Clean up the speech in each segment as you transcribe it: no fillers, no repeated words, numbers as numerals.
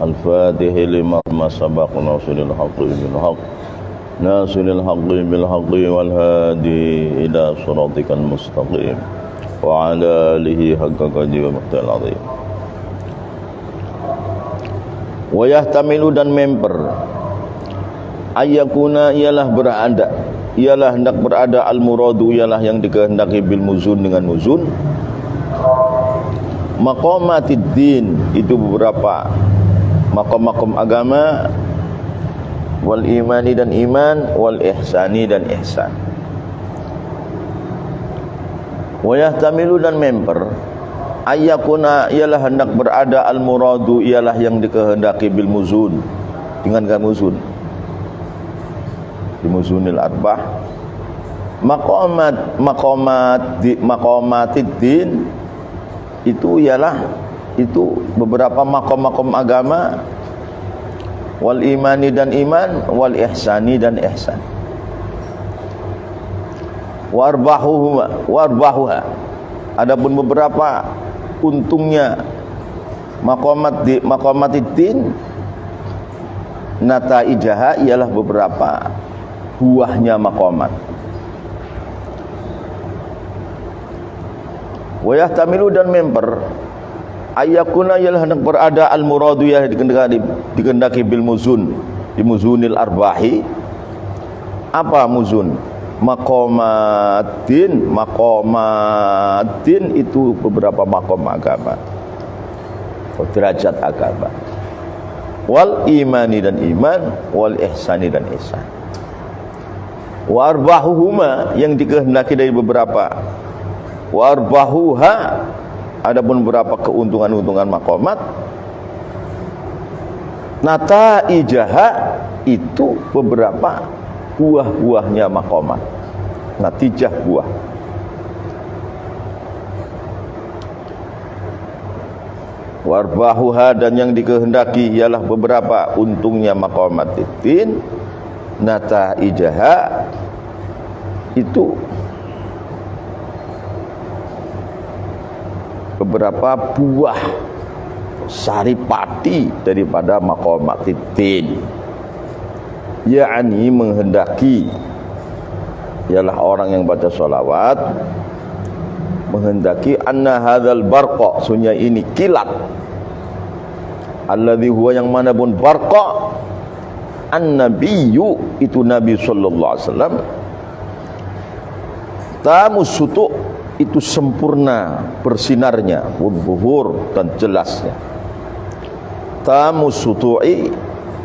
الفاتح لما سبق ناصر الحق بالحق ناصر الحق بالحق والهادي إلى صراطك المستقيم وعلى آله حق قدره ومقداره العظيم. Wa yahtamilu dan member ayyakuna ialah hendak berada al muradu ialah yang dikehendaki bil muzun dengan muzun maqamatid din itu beberapa maqam-maqam agama wal imani dan iman wal ihsani dan ihsan. Wa yahtamilu dan member ayyakuna ialah hendak berada al muradu ialah yang dikehendaki bil muzun dengan muzun di muzunil arbah maqamatid din itu ialah itu beberapa maqam-maqam agama wal imani dan iman wal ihsani dan ihsan. Warbahuha adapun beberapa untungnya maqamatid din nataijaha ialah beberapa buahnya maqamat. Wa yahtamilu dan member ayyakuna ialah hendak berada al muradu ya dikehendaki bil muzun di muzunil arbahi. Apa muzun? Maqamatin itu beberapa maqam agama atau derajat agama wal imani dan iman wal ihsani dan ihsan. Wa arbahuhuma yang dikehendaki dari beberapa wa arbahuha adapun beberapa keuntungan-untungan maqamat nataijaha itu beberapa buah-buahnya maqamat, natijah buah. Warbahuha dan yang dikehendaki ialah beberapa untungnya maqamatin nataijaha itu beberapa buah saripati daripada maqamatin, yakni menghendaki ialah orang yang baca sholawat menghendaki anna hadzal barqa sunya ini kilat alladzi huwa yang mana pun barqa an-nabiyyu itu Nabi sallallahu alaihi wasallam tamusutu itu sempurna bersinarnya wuduhur dan jelasnya tamusutu'i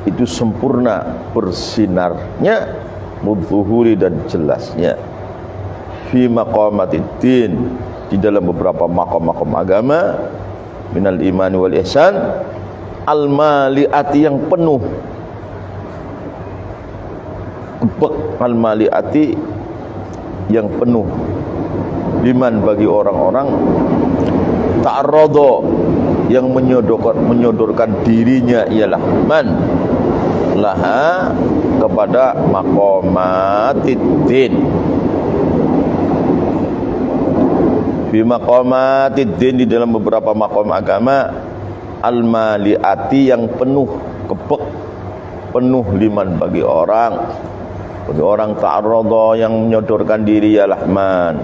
itu sempurna bersinarnya mudzuhuri dan jelasnya fi maqamatid din di dalam beberapa maqam-maqam agama minal imani wal ihsan al maliati yang penuh al maliati yang penuh liman bagi orang-orang ta'arrada yang menyodorkan dirinya ialah man laha kepada maqamatid din bi maqamatid din di dalam beberapa maqam agama al maliati yang penuh kepek penuh liman bagi orang ta'arrada yang menyodorkan diri ialah man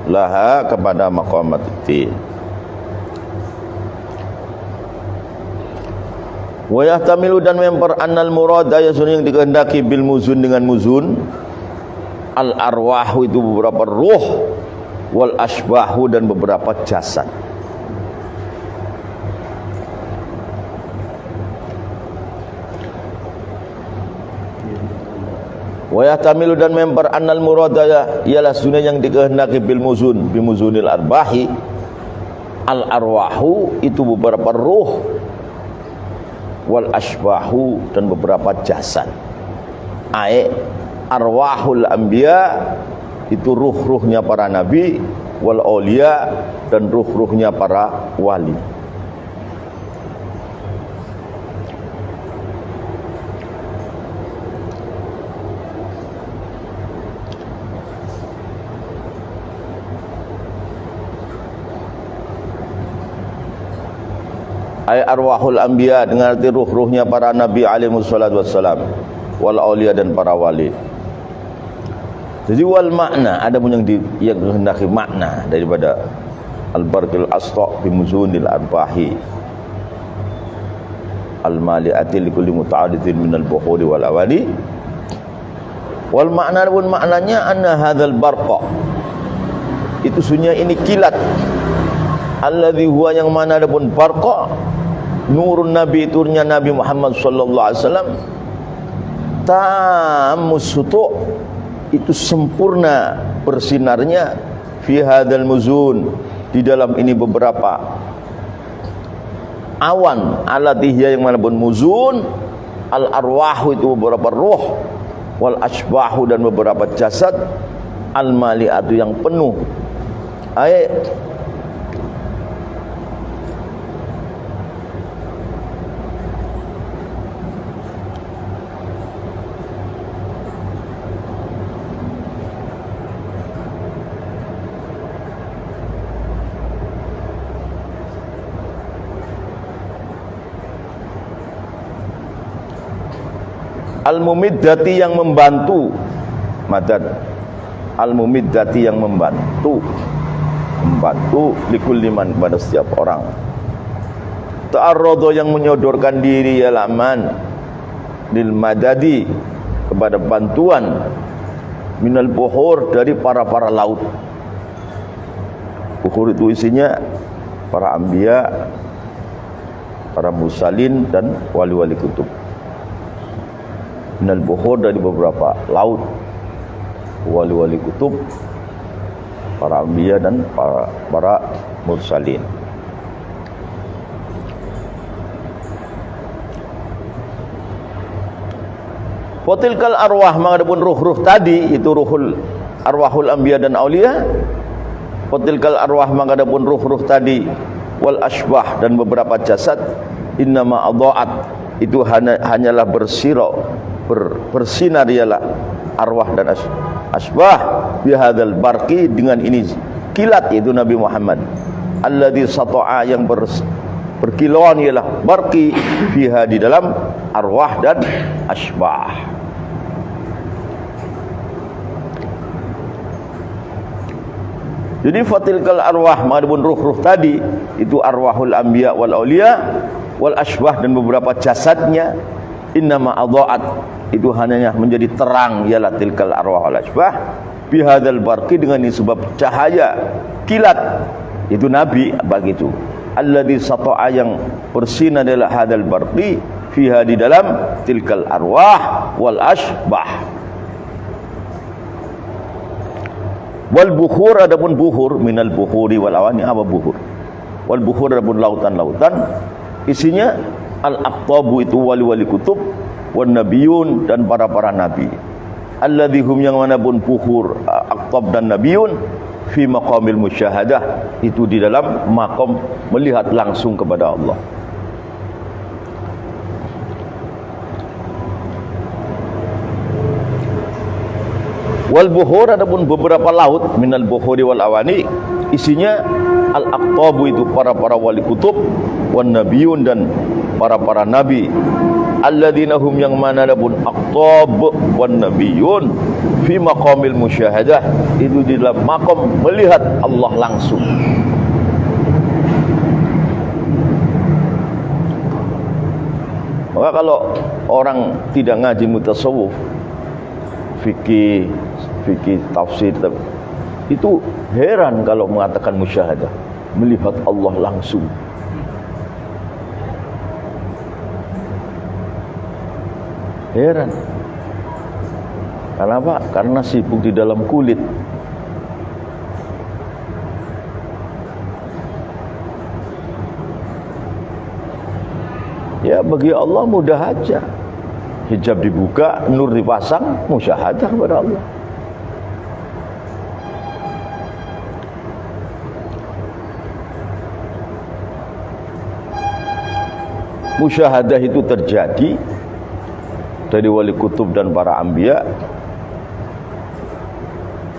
laha kepada maqamatid din. Wa yahtamilu dan memper annal murad ayasun yang dikehendaki bil muzun dengan muzun al arwahu itu beberapa ruh wal asbahu dan beberapa jasad. Wa yahtamilu dan memper annal murad ialah sunnah yang dikehendaki bil muzun bi muzunil arbahi al arwahu itu beberapa ruh wal asbahu dan beberapa jasad. Arwahul anbiya itu ruh-ruhnya para nabi wal auliya dan ruh-ruhnya para wali. ay arwahul anbiya, dengan arti ruh-ruhnya para nabi alaihi wassalatu wassalam, wal auliya, dan para wali. Jadi wal makna, ada pun yang menghendaki makna daripada al-barqil asqa bi muzunil arbahi al-mali'ati li kulli muta'addidin minal buhuri wal awali. Wal makna pun maknanya anna hadzal barqa, itu sunnya ini kilat, alladzi huwa, yang mana adapun barqa, nurun nabi, turnya Nabi Muhammad sallallahu alaihi wasallam, tamus sutu, itu sempurna bersinarnya, fi hadzal muzun, di dalam ini beberapa awan, alatihya, yang mana pun muzun, al arwahu, itu beberapa ruh, wal asbahu, dan beberapa jasad, al mali'atu, yang penuh. Ayat al-mumiddati, yang membantu, madad, al-mumiddati, yang membantu likulli man, pada setiap orang. Ta'arrada, yang menyodorkan diri, ya laman, lil madadi, kepada bantuan, minal buhur, dari para laut. Buhur itu isinya para anbiya, para mursalin, dan wali-wali kutub. Minal buhur, dari beberapa laut, wali-wali kutub, para anbiya, dan para mursalin. Watilkal arwah, maka adapun ruh-ruh tadi, itu ruhul arwahul anbiya dan auliya. Watilkal arwah, maka adapun ruh-ruh tadi, wal asbah, dan beberapa jasad, innama adha'at, itu hanyalah bersinar ialah arwah dan asbah, bihadzal barqi, dengan ini kilat, yaitu Nabi Muhammad, alladzi sata'a, yang berkilauan ialah barqi, fiha, di dalam arwah dan asbah. Jadi fatilkal arwah, madapun ruh-ruh tadi, itu arwahul anbiya wal auliya wal asbah, dan beberapa jasadnya, innama adha'at, itu hanya menjadi terang, ialah tilkal arwah wal asbah, bihadzal barqi, dengan ini sebab cahaya kilat, itu Nabi, begitu, alladzi sata'a, yang bersinar adalah hadzal barqi, fiha, di dalam tilkal arwah wal asbah. Wal buhur, adapun buhur, minal buhuri wal awani, apa buhur? Wal buhur, adapun lautan-lautan, isinya al aqtabu, itu wali-wali kutub, wan nabiyun, dan para nabi. Alladzi hum, yang mana pun buhur, aqtab, dan nabiyun, fi maqamil musyahadah, itu di dalam maqam melihat langsung kepada Allah. Wal buhur, adapun beberapa laut, minal buhuri wal awani, isinya al aqtabu, itu para wali kutub, wan nabiyun, dan para nabi. Alladzina hum, yang mana adapun aqtab wan nabiyun, fi maqamil musyahadah, itu di dalam maqam melihat Allah langsung. Maka kalau orang tidak ngaji mutasawuf, fikih tafsir, itu heran kalau mengatakan musyahadah, melihat Allah langsung. Heran. Kenapa? Karena sibuk di dalam kulit. Ya, bagi Allah mudah aja. Hijab dibuka, nur dipasang, musyahadah kepada Allah. Musyahadah itu terjadi dari wali kutub dan para anbiya,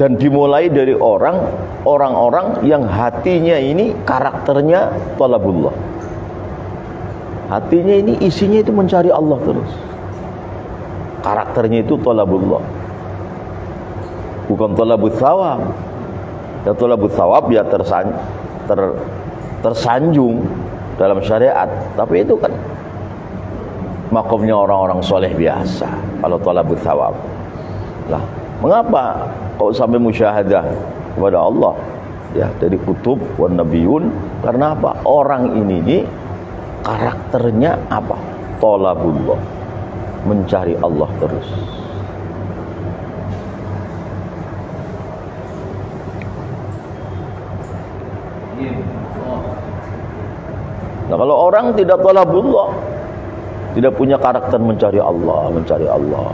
dan dimulai dari orang-orang yang hatinya ini karakternya talabullah. Hatinya ini isinya itu mencari Allah terus. Karakternya itu thalabullah. Bukan thalabut thawab. Ya thalabut thawab ya tersanjung dalam syariat. Tapi itu kan makomnya orang-orang soleh biasa. Kalau thalabut thawab. Lah, mengapa kok sampai musyahadah kepada Allah? Ya, dari kutub wan nabiyun. Karena apa? Orang ini karakternya apa? Thalabullah, mencari Allah terus. Nah, kalau orang tidak thalabullah, tidak punya karakter mencari Allah, mencari Allah.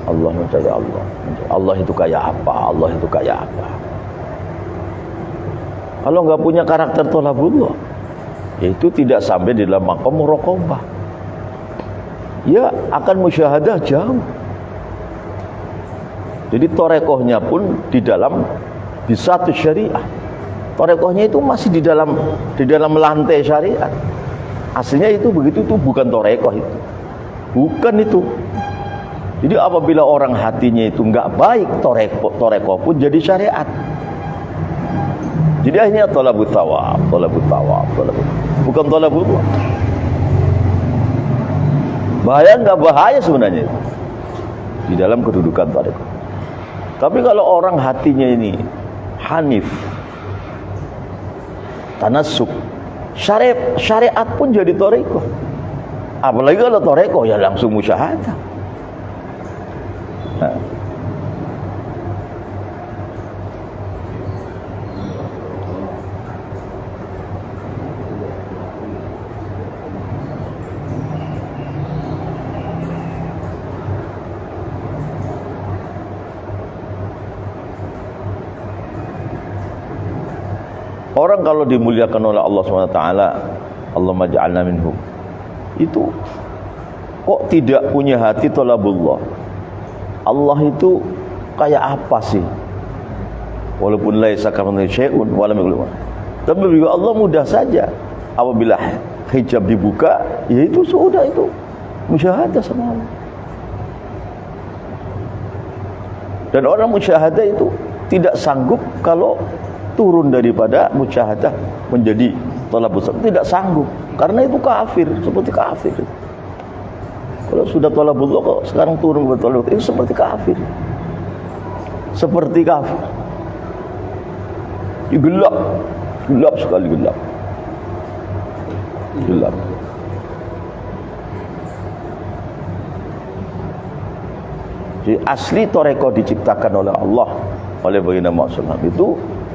Allah mencari Allah. Allah itu kayak apa? Allah itu kayak apa? Kalau nggak punya karakter thalabullah, yaitu tidak sampai di dalam maqam muraqabah. Ya akan musyahadah jauh. Jadi torekohnya pun di dalam satu syariah. Torekohnya itu masih di dalam lantai syariat. Aslinya itu begitu, itu bukan torekoh itu. Bukan itu. Jadi apabila orang hatinya itu nggak baik, torekoh pun jadi syariat. Jadi akhirnya thalabut thawab, bukan thalabullah. Bahaya nggak bahaya sebenarnya di dalam kedudukan tarekat. Tapi kalau orang hatinya ini hanif, tanassuk, syariat pun jadi tarekat. Apalagi kalau tarekat ya langsung musyahadah. Nah. Orang kalau dimuliakan oleh Allah SWT, Allahumma ja'alna minhum, itu kok tidak punya hati thalabullah. Allah itu kayak apa sih? Walaupun laisa kamitslihi syai'un wa lam yakul. Tapi juga Allah mudah saja. Apabila hijab dibuka, ya itu sudah, itu musyahadah sama Allah. Dan orang musyahadah itu tidak sanggup kalau turun daripada musyahadah menjadi thalabus, tidak sanggup, karena itu kafir, seperti kafir. Kalau sudah thalabullah kok sekarang turun ke thalabus, itu seperti kafir. Seperti kafir. Gelap sekali, gelap. Jadi asli toreko diciptakan oleh Allah, oleh baginda Muhammad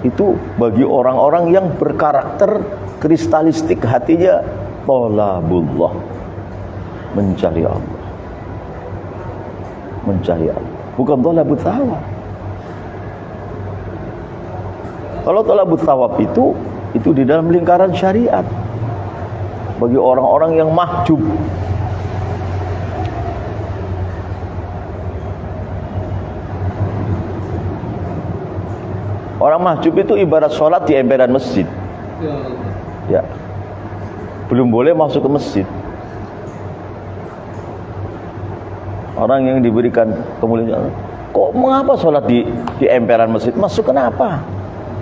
itu bagi orang-orang yang berkarakter kristalistik, hatinya thalabullah, mencari Allah, bukan thalabut thawab. Kalau thalabut thawab itu di dalam lingkaran syariat bagi orang-orang yang mahjub. Orang mahjub itu ibarat sholat di emperan masjid. Ya, belum boleh masuk ke masjid. Orang yang diberikan kemuliaan, kok mengapa sholat di emperan masjid? Masuk kenapa?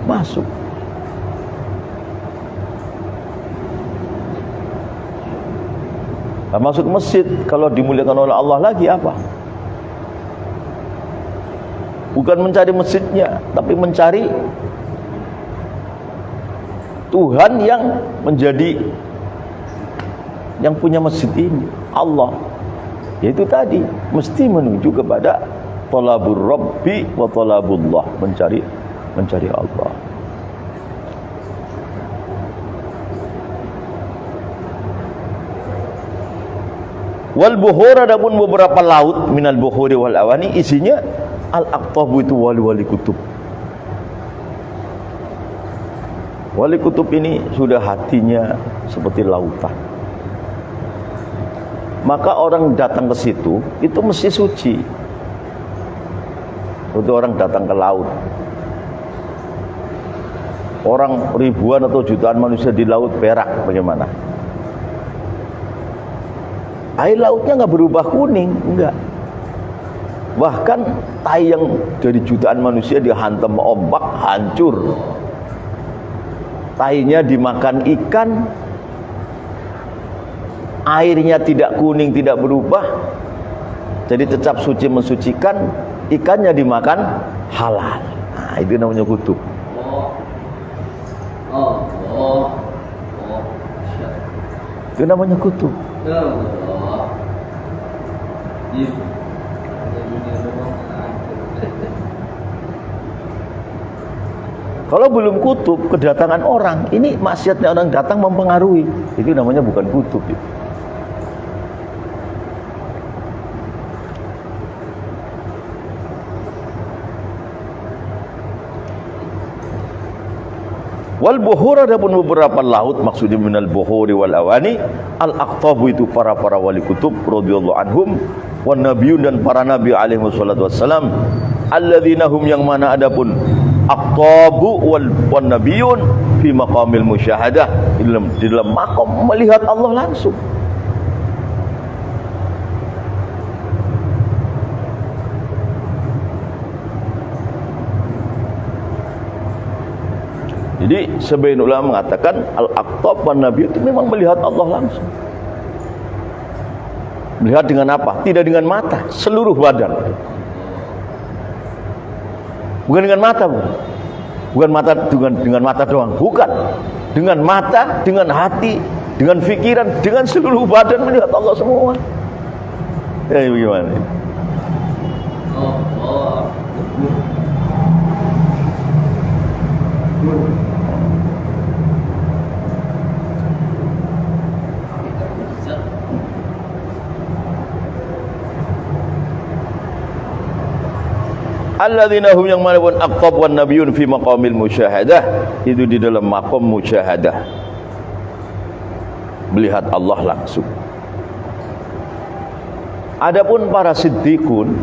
Masuk. Nah, masuk ke masjid kalau dimuliakan oleh Allah lagi apa? Bukan mencari masjidnya, tapi mencari Tuhan yang menjadi, yang punya masjid ini, Allah. Yaitu tadi mesti menuju kepada thalabur rabbi wa thalabullah, mencari Allah. Wal buhur, adapun beberapa laut, minal buhuri wal awani, isinya al-aqtabu itu wali-wali kutub. Wali kutub ini sudah hatinya seperti lautan. Maka orang datang ke situ itu mesti suci. Untuk orang datang ke laut, orang ribuan atau jutaan manusia di laut, perak bagaimana? Air lautnya nggak berubah kuning, enggak. Bahkan tai yang dari jutaan manusia dihantam ombak hancur. Tainya dimakan ikan, airnya tidak kuning, tidak berubah, jadi tetap suci mensucikan. Ikannya dimakan halal. Nah, itu namanya kutub. Itu namanya kutub. Kalau belum kutub, kedatangan orang, ini maksiatnya orang datang mempengaruhi. Itu namanya bukan kutub. Wal buhur, adapun beberapa laut, maksudnya minal buhuri wal awani. Al aqtabu itu para wali kutub radhiyallahu anhum, wan nabiyun dan para nabi alaihi wassalatu wassalam. Alladzina hum, yang mana adapun aqtabu wan nabiyun fi maqamil musyahadah, di dalam maqam melihat Allah langsung. Jadi sebagian ulama mengatakan al-aqtab wan nabi itu memang melihat Allah langsung. Melihat dengan apa? Tidak dengan mata, seluruh badan. Bukan dengan mata, bukan mata dengan mata doang, bukan. Dengan mata, dengan hati, dengan pikiran, dengan seluruh badan melihat Allah semua. Ya, bagaimana? Alladzina hum, yang mana pun aqtab wan nabiyun fi maqamil musyahadah, itu di dalam maqam musyahadah, melihat Allah langsung. Adapun para siddiqun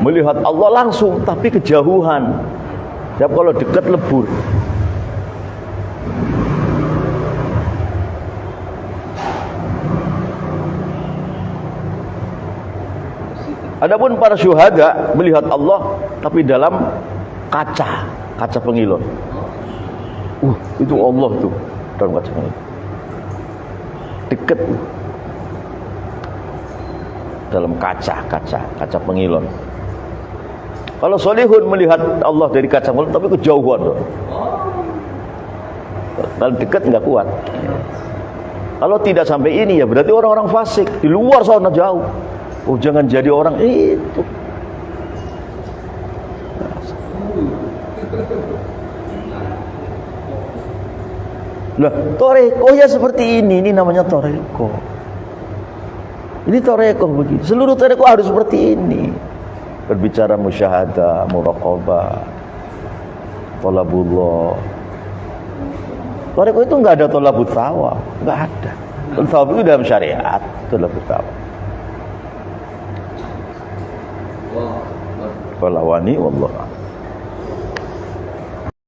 melihat Allah langsung tapi kejauhan. Sebab kalau dekat lebur. Adapun para syuhada melihat Allah tapi dalam kaca pengilon. Itu Allah tuh dalam kaca pengilon. Dekat dalam kaca pengilon. Kalau solihun melihat Allah dari kaca pengilon tapi kejauhan. Kalau dekat nggak kuat. Kalau tidak sampai ini ya berarti orang-orang fasik di luar sana jauh. Oh, jangan jadi orang itu. Lah, toreko ya seperti ini namanya toreko. Ini toreko begitu. Seluruh toreko harus seperti ini. Berbicara musyahadah, muraqabah, thalabullah. Toreko itu enggak ada thalabut thawab, enggak ada. Thawab itu dalam syariat, thalabut thawab. Walawani wallahu